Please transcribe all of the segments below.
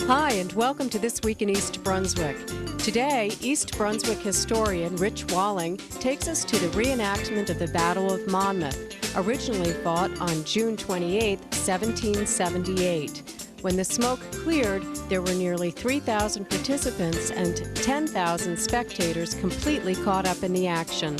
Hi, and welcome to This Week in East Brunswick. Today, East Brunswick historian Rich Walling takes us to the reenactment of the Battle of Monmouth, originally fought on June 28, 1778. When the smoke cleared, there were nearly 3,000 participants and 10,000 spectators completely caught up in the action.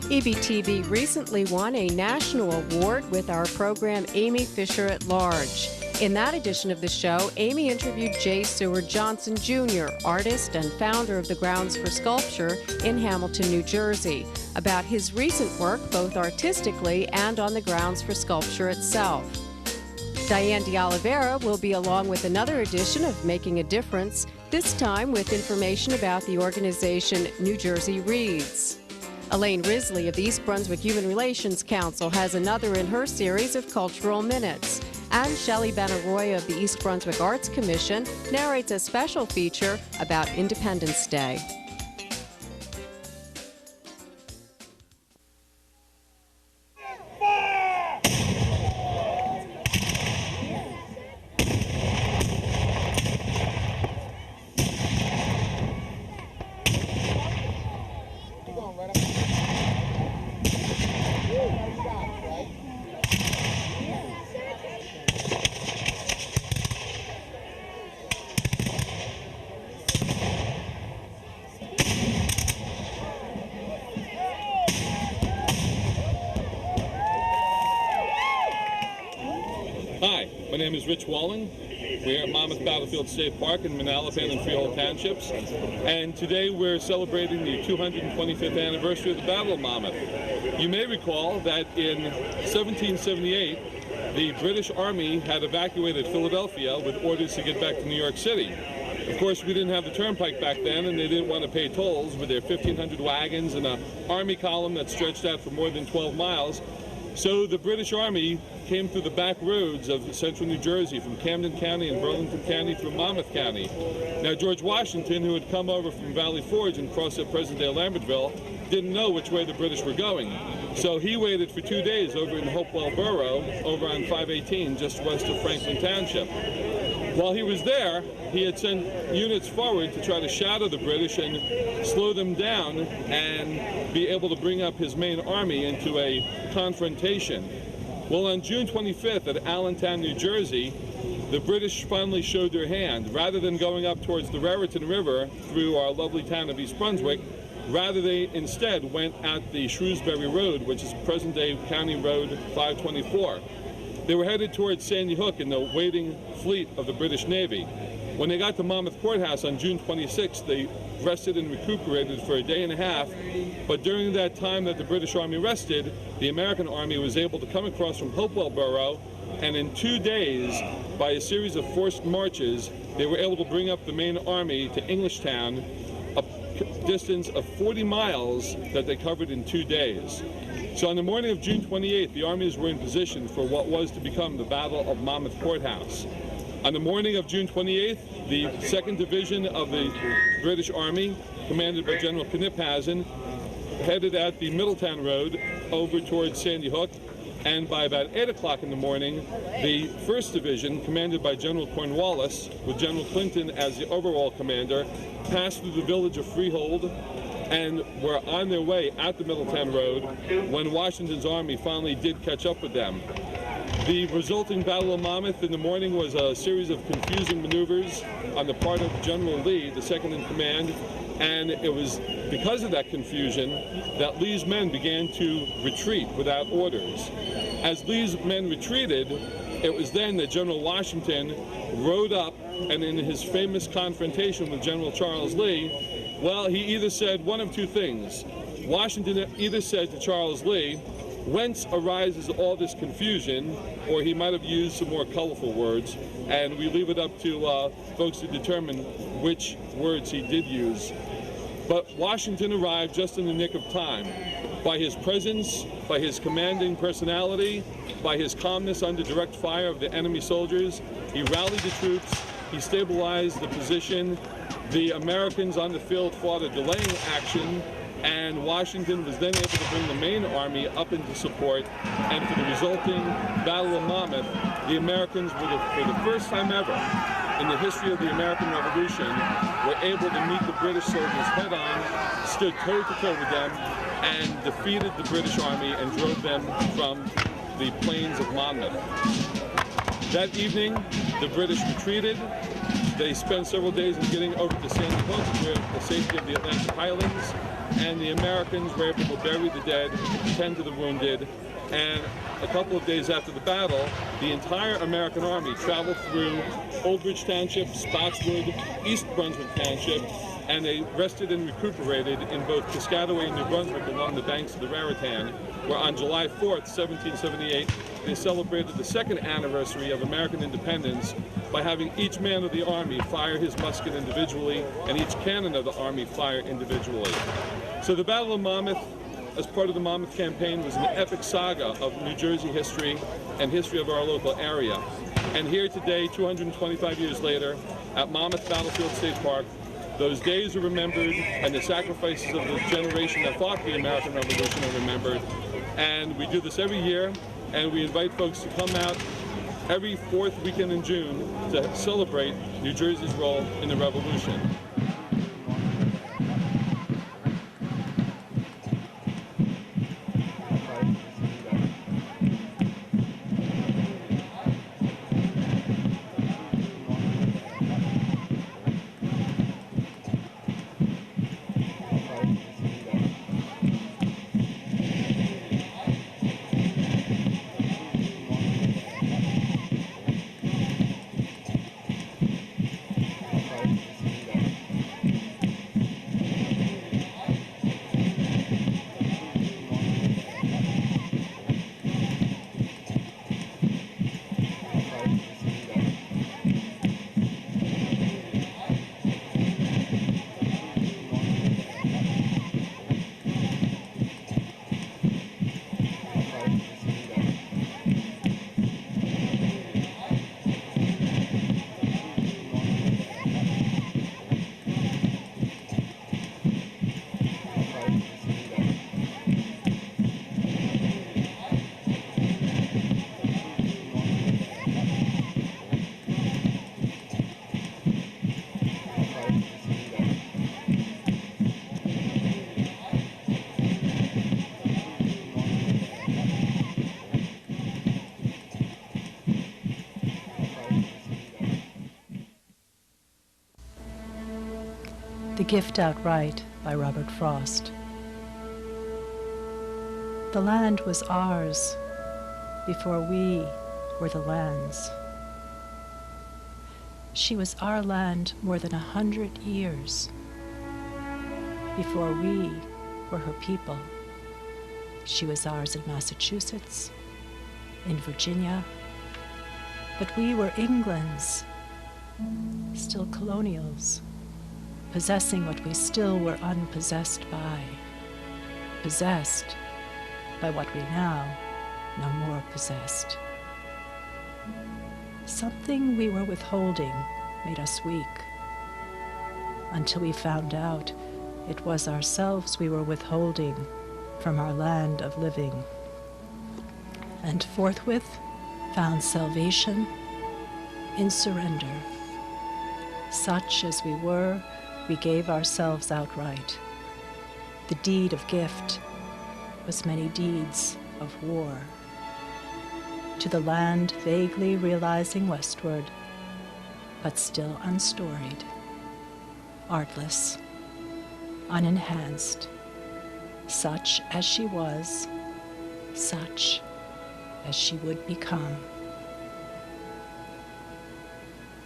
EBTV recently won a national award with our program Amy Fisher at Large. In that edition of the show, Amy interviewed J. Seward Johnson, Jr., artist and founder of the Grounds for Sculpture in Hamilton, New Jersey, about his recent work both artistically and on the Grounds for Sculpture itself. Diane de Oliveira will be along with another edition of Making a Difference, this time with information about the organization New Jersey Reads. Elaine Risley of the East Brunswick Human Relations Council has another in her series of Cultural Minutes. And Shelley Benaroya of the East Brunswick Arts Commission narrates a special feature about Independence Day. Hi, my name is Rich Walling. We're at Monmouth Battlefield State Park in Manalapan and Freehold Townships, and today we're celebrating the 225th anniversary of the Battle of Monmouth. You may recall that in 1778, the British Army had evacuated Philadelphia with orders to get back to New York City. Of course, we didn't have the turnpike back then, and they didn't want to pay tolls with their 1,500 wagons and an army column that stretched out for more than 12 miles. So the British Army came through the back roads of central New Jersey, from Camden County and Burlington County through Monmouth County. Now, George Washington, who had come over from Valley Forge and crossed at present-day Lambertville, didn't know which way the British were going. So he waited for 2 days over in Hopewell Borough, over on 518, just west of Franklin Township. While he was there, he had sent units forward to try to shadow the British and slow them down and be able to bring up his main army into a confrontation. Well, on June 25th at Allentown, New Jersey, the British finally showed their hand. Rather than going up towards the Raritan River through our lovely town of East Brunswick, rather they instead went at the Shrewsbury Road, which is present-day County Road 524. They were headed towards Sandy Hook in the waiting fleet of the British Navy. When they got to Monmouth Courthouse on June 26th, they rested and recuperated for a day and a half, but during that time that the British Army rested, the American Army was able to come across from Hopewell Borough, and in 2 days, by a series of forced marches, they were able to bring up the main army to Englishtown, a distance of 40 miles that they covered in 2 days. So on the morning of June 28th, the armies were in position for what was to become the Battle of Monmouth Courthouse. On the morning of June 28th, the 2nd Division of the British Army, commanded by General Kniphausen, headed at the Middletown Road over towards Sandy Hook, and by about 8 o'clock in the morning, the 1st Division, commanded by General Cornwallis, with General Clinton as the overall commander, passed through the village of Freehold and were on their way at the Middletown Road when Washington's army finally did catch up with them. The resulting Battle of Monmouth in the morning was a series of confusing maneuvers on the part of General Lee, the second in command, and it was because of that confusion that Lee's men began to retreat without orders. As Lee's men retreated, it was then that General Washington rode up, and in his famous confrontation with General Charles Lee, well, he either said one of two things. Washington either said to Charles Lee, "Whence arises all this confusion?" or he might have used some more colorful words, and we leave it up to folks to determine which words he did use. But Washington arrived just in the nick of time. By his presence, by his commanding personality, by his calmness under direct fire of the enemy soldiers, he rallied the troops, he stabilized the position. The Americans on the field fought a delaying action, and Washington was then able to bring the main army up into support, and for the resulting Battle of Monmouth, the Americans were, for the first time ever, in the history of the American Revolution were able to meet the British soldiers head-on, stood toe-to-toe with them, and defeated the British Army and drove them from the plains of Monmouth. That evening, the British retreated. They spent several days in getting over to Sandy Hook, where the safety of the Atlantic Highlands, and the Americans were able to bury the dead, tend to the wounded, and a couple of days after the battle, the entire American Army traveled through Old Bridge Township, Spotswood, East Brunswick Township, and they rested and recuperated in both Piscataway and New Brunswick along the banks of the Raritan, where on July 4th, 1778, they celebrated the second anniversary of American independence by having each man of the Army fire his musket individually and each cannon of the Army fire individually. So the Battle of Monmouth, as part of the Monmouth campaign, was an epic saga of New Jersey history and history of our local area. And here today, 225 years later, at Monmouth Battlefield State Park, those days are remembered, and the sacrifices of the generation that fought the American Revolution are remembered. And we do this every year, and we invite folks to come out every fourth weekend in June to celebrate New Jersey's role in the Revolution. The Gift Outright by Robert Frost. The land was ours before we were the land's. She was our land more than 100 years before we were her people. She was ours in Massachusetts, in Virginia, but we were England's, still colonials, possessing what we still were unpossessed by, possessed by what we now no more possessed. Something we were withholding made us weak, until we found out it was ourselves we were withholding from our land of living, and forthwith found salvation in surrender. Such as we were, we gave ourselves outright. The deed of gift was many deeds of war. To the land vaguely realizing westward, but still unstoried, artless, unenhanced, such as she was, such as she would become.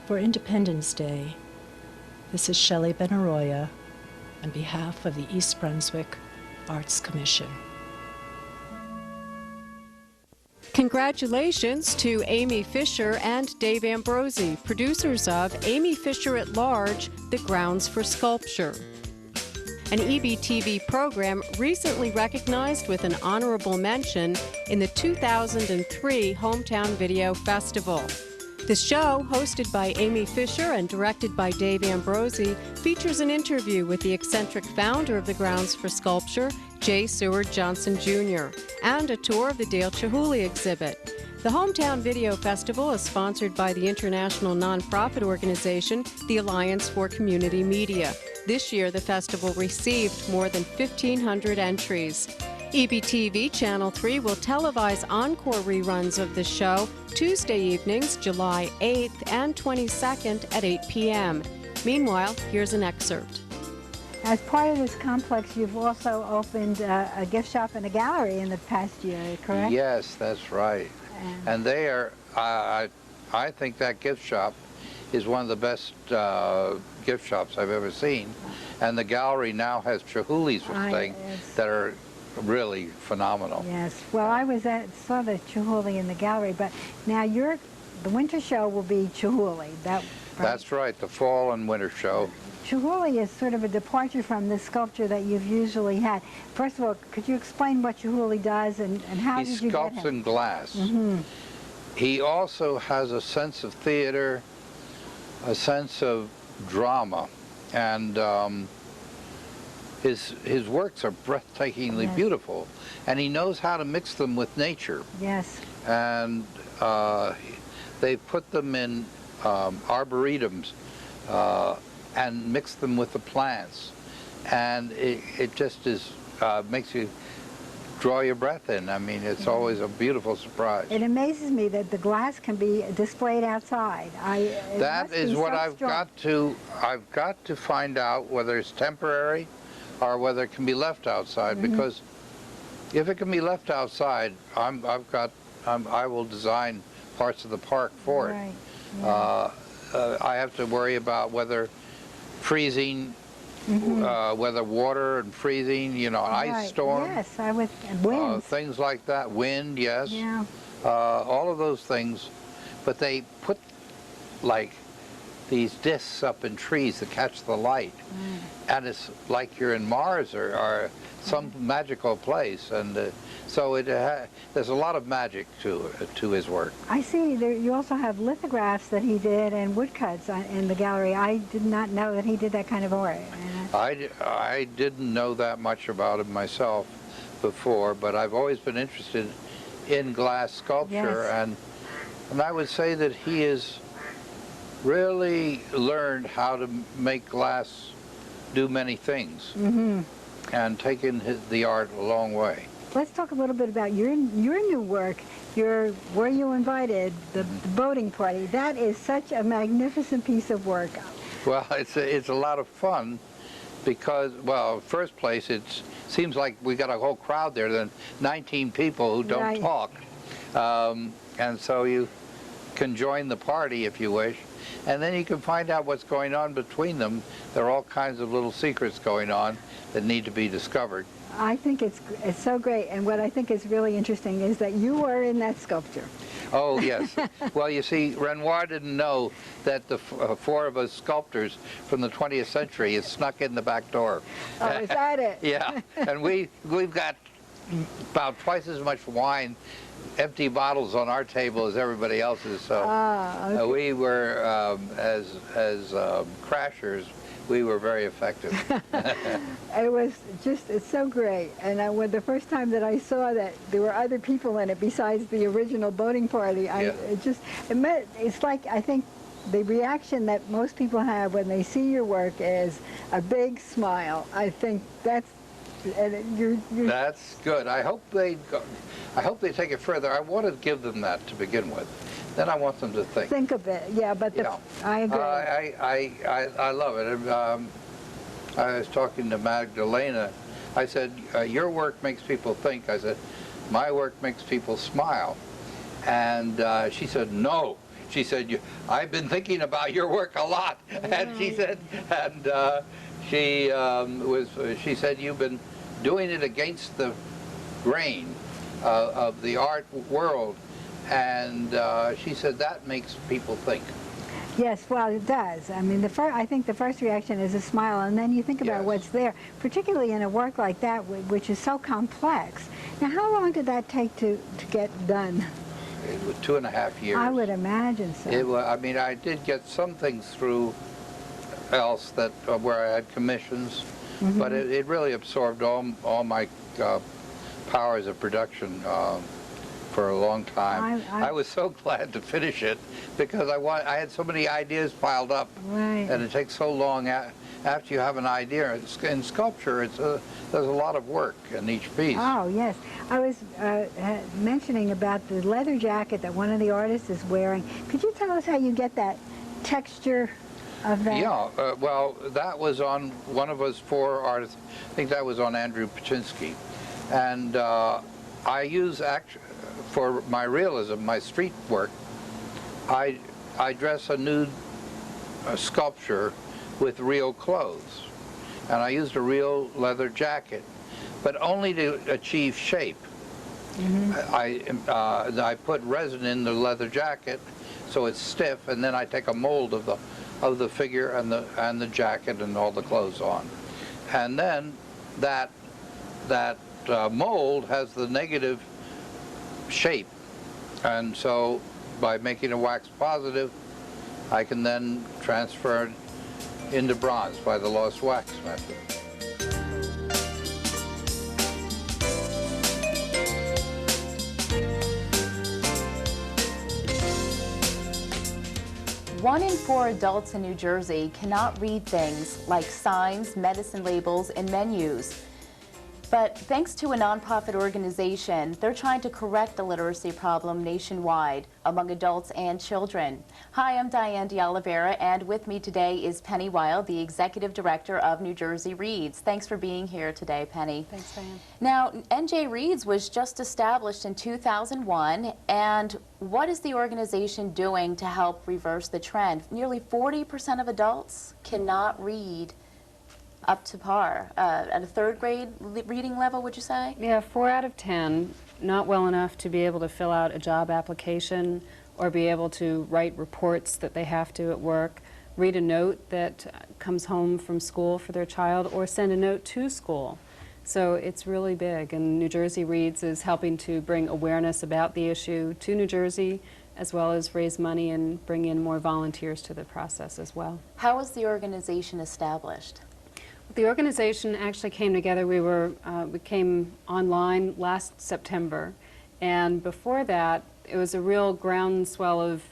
For Independence Day, this is Shelley Benaroya on behalf of the East Brunswick Arts Commission. Congratulations to Amy Fisher and Dave Ambrosi, producers of Amy Fisher at Large, The Grounds for Sculpture. An EBTV program recently recognized with an honorable mention in the 2003 Hometown Video Festival. The show, hosted by Amy Fisher and directed by Dave Ambrosi, features an interview with the eccentric founder of the Grounds for Sculpture, J. Seward Johnson Jr., and a tour of the Dale Chihuly exhibit. The Hometown Video Festival is sponsored by the international nonprofit organization, the Alliance for Community Media. This year, the festival received more than 1,500 entries. EBTV Channel 3 will televise encore reruns of the show Tuesday evenings, July 8th and 22nd at 8 p.m. Meanwhile, here's an excerpt. As part of this complex, you've also opened a gift shop and a gallery in the past year, correct? Yes, that's right. And they are, I think that gift shop is one of the best gift shops I've ever seen. And the gallery now has Chihuli's thing that are really phenomenal. Yes. Well, I saw the Chihuly in the gallery, but now the winter show will be Chihuly. That's right, the fall and winter show. Chihuly is sort of a departure from the sculpture that you've usually had. First of all, could you explain what Chihuly does and how did you get him? He sculpts in glass. Mm-hmm. He also has a sense of theater, a sense of drama, and his works are breathtakingly beautiful, and he knows how to mix them with nature. Yes. And they put them in arboretums and mix them with the plants, and it just is makes you draw your breath in. I mean, it's always a beautiful surprise. It amazes me that the glass can be displayed outside. That is what I've got to find out, whether it's temporary or whether it can be left outside, because if it can be left outside, I will design parts of the park for it. Right. Yeah. I have to worry about whether freezing, whether water and freezing, you know, ice storm. Yes, and wind. Things like that. Wind, yes. Yeah. All of those things. But they put like these discs up in trees that catch the light. And it's like you're in Mars or some magical place. And so there's a lot of magic to his work. I see you also have lithographs that he did and woodcuts in the gallery. I did not know that he did that kind of art. I didn't know that much about him myself before, but I've always been interested in glass sculpture, and I would say that he has really learned how to make glass do many things and taken the art a long way. Let's talk a little bit about your new work. Were You Invited, the boating party. That is such a magnificent piece of work. Well, it's a lot of fun because, well, first place, it seems like we got a whole crowd there, then 19 people who don't talk. And so you can join the party if you wish, and then you can find out what's going on between them. There are all kinds of little secrets going on that need to be discovered. I think it's so great, and what I think is really interesting is that you were in that sculpture. Oh, yes. Well, you see, Renoir didn't know that the four of us sculptors from the 20th century had snuck in the back door. Oh, is that it? Yeah, and we've got about twice as much wine, empty bottles on our table as everybody else's, so we were, as crashers, we were very effective. It's so great. And the first time that I saw that there were other people in it besides the original boating party, it's like, I think the reaction that most people have when they see your work is a big smile. I think that's good. I hope they take it further. I want to give them that to begin with. Then I want them to think. Think of it, yeah. But I agree. I love it. I was talking to Magdalena. I said, "Your work makes people think." I said, "My work makes people smile." And she said, "No." She said, "I've been thinking about your work a lot." And she said, she said, "You've been doing it against the grain of the art world." And she said, that makes people think. Yes, well, it does. I mean, I think the first reaction is a smile, and then you think about what's there, particularly in a work like that, which is so complex. Now, how long did that take to get done? It was 2.5 years. I would imagine so. I mean, I did get some things through else that where I had commissions, but it really absorbed all my powers of production. for a long time. I I was so glad to finish it because I had so many ideas piled up, Right. and it takes so long after you have an idea. In sculpture, there's a lot of work in each piece. Oh, yes. I was mentioning about the leather jacket that one of the artists is wearing. Could you tell us how you get that texture of that? Yeah, well, that was on one of us 4 artists. I think that was on Andrew Paczynski. And I use, for my realism, my street work, I dress a nude sculpture with real clothes. And I used a real leather jacket, but only to achieve shape. Mm-hmm. I put resin in the leather jacket so it's stiff, and then I take a mold of the figure and the jacket and all the clothes on. And then that mold has the negative shape. And so by making a wax positive, I can then transfer it into bronze by the lost wax method. One in 4 adults in New Jersey cannot read things like signs, medicine labels, and menus. But thanks to a nonprofit organization, they're trying to correct the literacy problem nationwide among adults and children. Hi, I'm Diane DeOliveira, and with me today is Penny Wild, the Executive Director of New Jersey Reads. Thanks for being here today, Penny. Thanks, Diane. Now, NJ Reads was just established in 2001, and what is the organization doing to help reverse the trend? Nearly 40% of adults cannot read up to par. At a 3rd grade reading level, would you say? Yeah, 4 out of 10, not well enough to be able to fill out a job application or be able to write reports that they have to at work, read a note that comes home from school for their child, or send a note to school. So it's really big, and New Jersey Reads is helping to bring awareness about the issue to New Jersey, as well as raise money and bring in more volunteers to the process as well. How was the organization established? The organization actually came together. We came online last September, and before that, it was a real groundswell of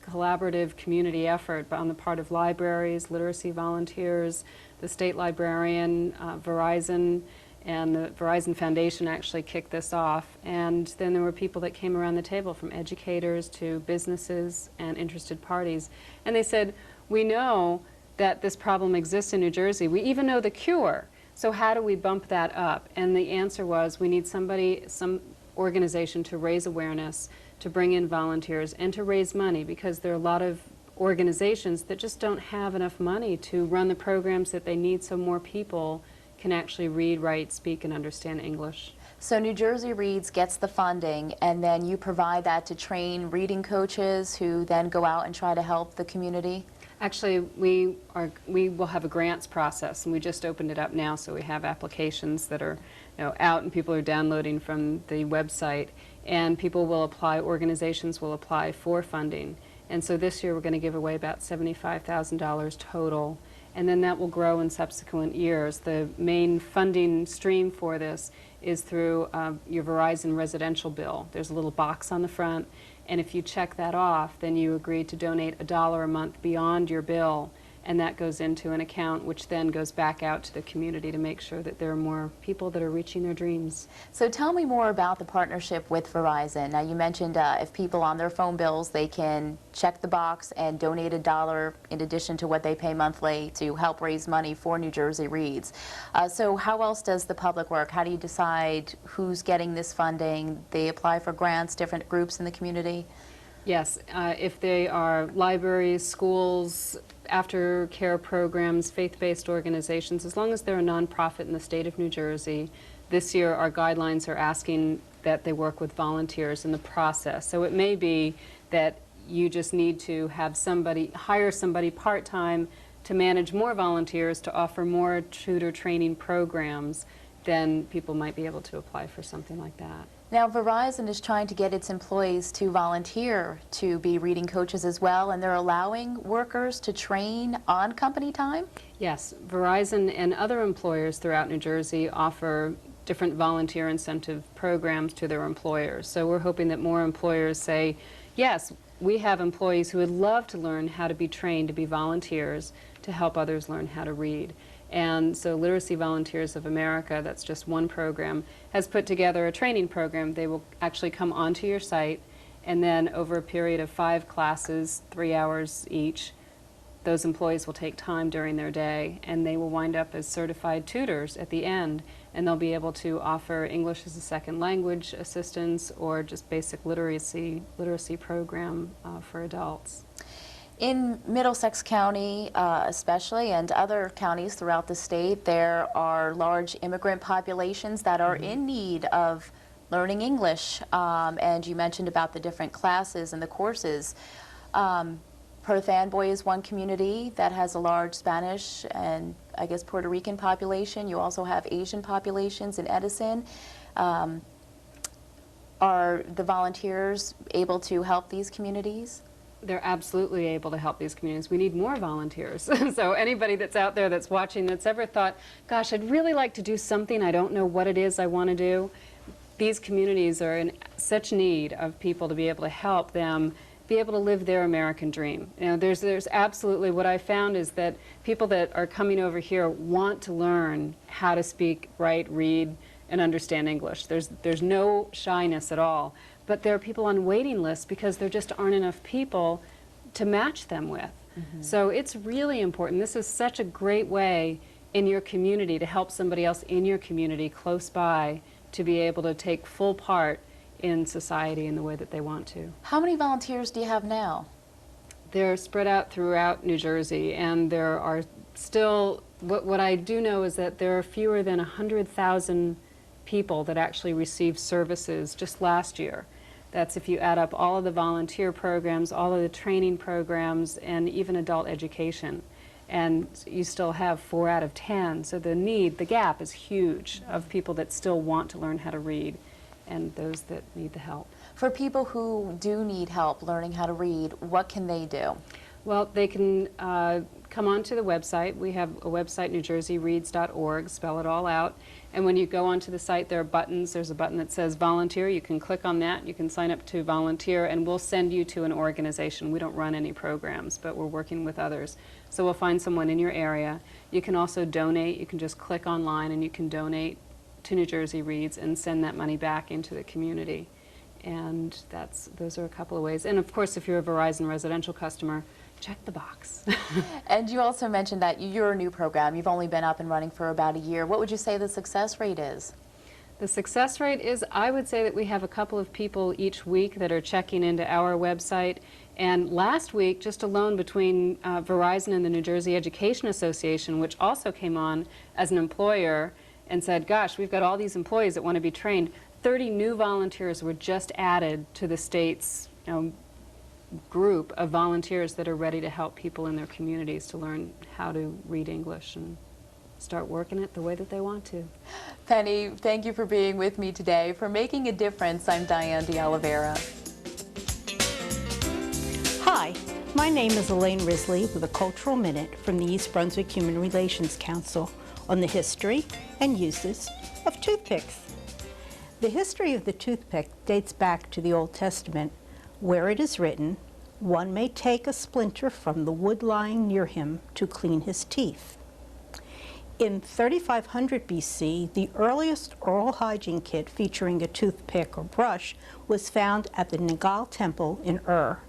collaborative community effort on the part of libraries, literacy volunteers, the state librarian, Verizon, and the Verizon Foundation actually kicked this off. And then there were people that came around the table, from educators to businesses and interested parties, and they said, we know that this problem exists in New Jersey. We even know the cure. So how do we bump that up? And the answer was, we need some organization to raise awareness, to bring in volunteers, and to raise money, because there are a lot of organizations that just don't have enough money to run the programs that they need, so more people can actually read, write, speak, and understand English. So New Jersey Reads gets the funding, and then you provide that to train reading coaches who then go out and try to help the community? Actually, we will have a grants process, and we just opened it up now, so we have applications that are out, and people are downloading from the website, and people will apply, organizations will apply for funding. And so this year we're going to give away about $75,000 total, and then that will grow in subsequent years. The main funding stream for this is through your Verizon residential bill. There's a little box on the front, and if you check that off, then you agree to donate $1 a month beyond your bill, and that goes into an account which then goes back out to the community to make sure that there are more people that are reaching their dreams. So tell me more about the partnership with Verizon. Now, you mentioned if people on their phone bills, they can check the box and donate $1 in addition to what they pay monthly to help raise money for New Jersey Reads. So how else does the public work? How do you decide who's getting this funding? They apply for grants, different groups in the community? Yes, if they are libraries, schools, aftercare programs, faith-based organizations, as long as they're a nonprofit in the state of New Jersey. This year our guidelines are asking that they work with volunteers in the process. So it may be that you just need to have somebody, hire somebody part-time to manage more volunteers, to offer more tutor training programs, then people might be able to apply for something like that. Now, Verizon is trying to get its employees to volunteer to be reading coaches as well, and they're allowing workers to train on company time? Yes, Verizon and other employers throughout New Jersey offer different volunteer incentive programs to their employers. So we're hoping that more employers say, yes, we have employees who would love to learn how to be trained to be volunteers to help others learn how to read. And so Literacy Volunteers of America, that's just one program, has put together a training program. They will actually come onto your site, and then over a period of 5 classes, 3 hours each, those employees will take time during their day, and they will wind up as certified tutors at the end, and they'll be able to offer English as a second language assistance or just basic literacy program for adults. In Middlesex County especially, and other counties throughout the state, there are large immigrant populations that are in need of learning English, and you mentioned about the different classes and the courses. Perth Amboy is one community that has a large Spanish and I guess Puerto Rican population. You also have Asian populations in Edison. Are the volunteers able to help these communities? They're absolutely able to help these communities. We need more volunteers. So anybody that's out there that's watching that's ever thought, gosh, I'd really like to do something, I don't know what it is I want to do, these communities are in such need of people to be able to help them be able to live their American dream. You know, there's absolutely, what I found is that people that are coming over here want to learn how to speak, write, read, and understand English. There's no shyness at all. But there are people on waiting lists because there just aren't enough people to match them with. So it's really important. This is such a great way in your community to help somebody else in your community close by to be able to take full part in society in the way that they want to. How many volunteers do you have now? They're spread out throughout New Jersey, and there are still, what I do know is that there are fewer than 100,000 people that actually received services just last year. That's if you add up all of the volunteer programs, all of the training programs, and even adult education. And you still have 4 out of 10, so the gap is huge of people that still want to learn how to read and those that need the help. For people who do need help learning how to read, what can they do? Well, they can come onto the website. We have a website, newjerseyreads.org, spell it all out. And when you go onto the site, there are buttons. There's a button that says volunteer. You can click on that. You can sign up to volunteer, and we'll send you to an organization. We don't run any programs, but we're working with others. So we'll find someone in your area. You can also donate. You can just click online, and you can donate to New Jersey Reads and send that money back into the community. And those are a couple of ways. And of course, if you're a Verizon residential customer, check the box. And you also mentioned that you're a new program. You've only been up and running for about a year. What would you say the success rate is? The success rate is, I would say that we have a couple of people each week that are checking into our website. And last week, just alone between Verizon and the New Jersey Education Association, which also came on as an employer and said, gosh, we've got all these employees that want to be trained, 30 new volunteers were just added to the state's group of volunteers that are ready to help people in their communities to learn how to read English and start working it the way that they want to. Penny, thank you for being with me today. For Making a Difference, I'm Diane de Oliveira. Hi, my name is Elaine Risley with a Cultural Minute from the East Brunswick Human Relations Council on the history and uses of toothpicks. The history of the toothpick dates back to the Old Testament, where it is written, "One may take a splinter from the wood lying near him to clean his teeth." In 3500 BC, the earliest oral hygiene kit featuring a toothpick or brush was found at the Nagal Temple in Ur.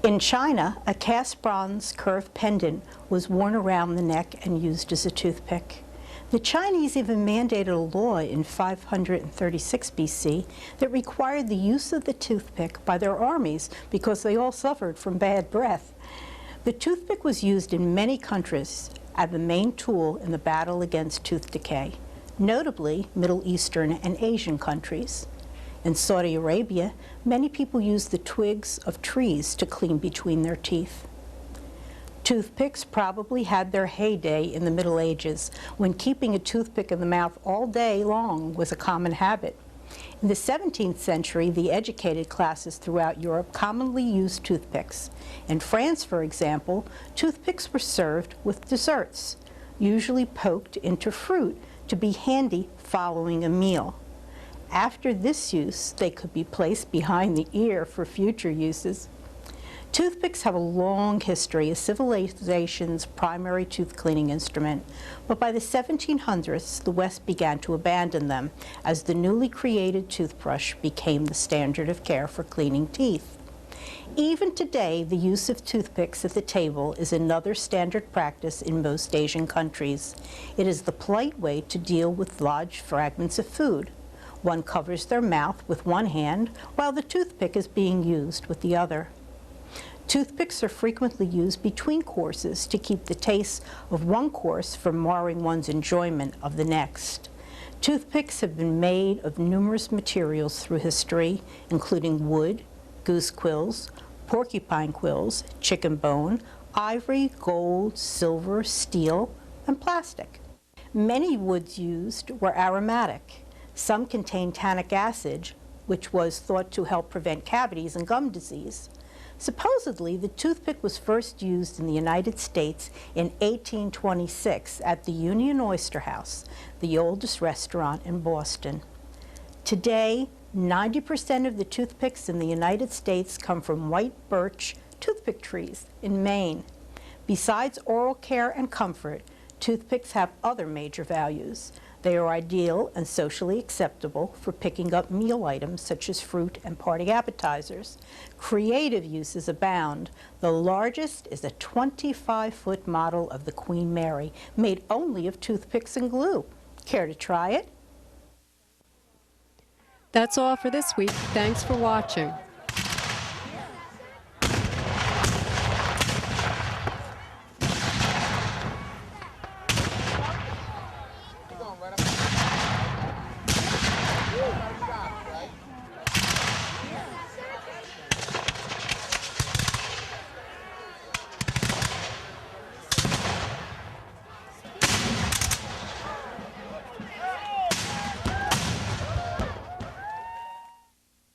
In China, a cast bronze curved pendant was worn around the neck and used as a toothpick. The Chinese even mandated a law in 536 BC that required the use of the toothpick by their armies because they all suffered from bad breath. The toothpick was used in many countries as the main tool in the battle against tooth decay, notably Middle Eastern and Asian countries. In Saudi Arabia, many people use the twigs of trees to clean between their teeth. Toothpicks probably had their heyday in the Middle Ages, when keeping a toothpick in the mouth all day long was a common habit. In the 17th century, the educated classes throughout Europe commonly used toothpicks. In France, for example, toothpicks were served with desserts, usually poked into fruit to be handy following a meal. After this use, they could be placed behind the ear for future uses. Toothpicks have a long history as civilization's primary tooth cleaning instrument, but by the 1700s, the West began to abandon them as the newly created toothbrush became the standard of care for cleaning teeth. Even today, the use of toothpicks at the table is another standard practice in most Asian countries. It is the polite way to deal with large fragments of food. One covers their mouth with one hand while the toothpick is being used with the other. Toothpicks are frequently used between courses to keep the taste of one course from marring one's enjoyment of the next. Toothpicks have been made of numerous materials through history, including wood, goose quills, porcupine quills, chicken bone, ivory, gold, silver, steel, and plastic. Many woods used were aromatic. Some contained tannic acid, which was thought to help prevent cavities and gum disease. Supposedly, the toothpick was first used in the United States in 1826 at the Union Oyster House, the oldest restaurant in Boston. Today, 90% of the toothpicks in the United States come from white birch toothpick trees in Maine. Besides oral care and comfort, toothpicks have other major values. They are ideal and socially acceptable for picking up meal items such as fruit and party appetizers. Creative uses abound. The largest is a 25-foot model of the Queen Mary, made only of toothpicks and glue. Care to try it? That's all for this week. Thanks for watching.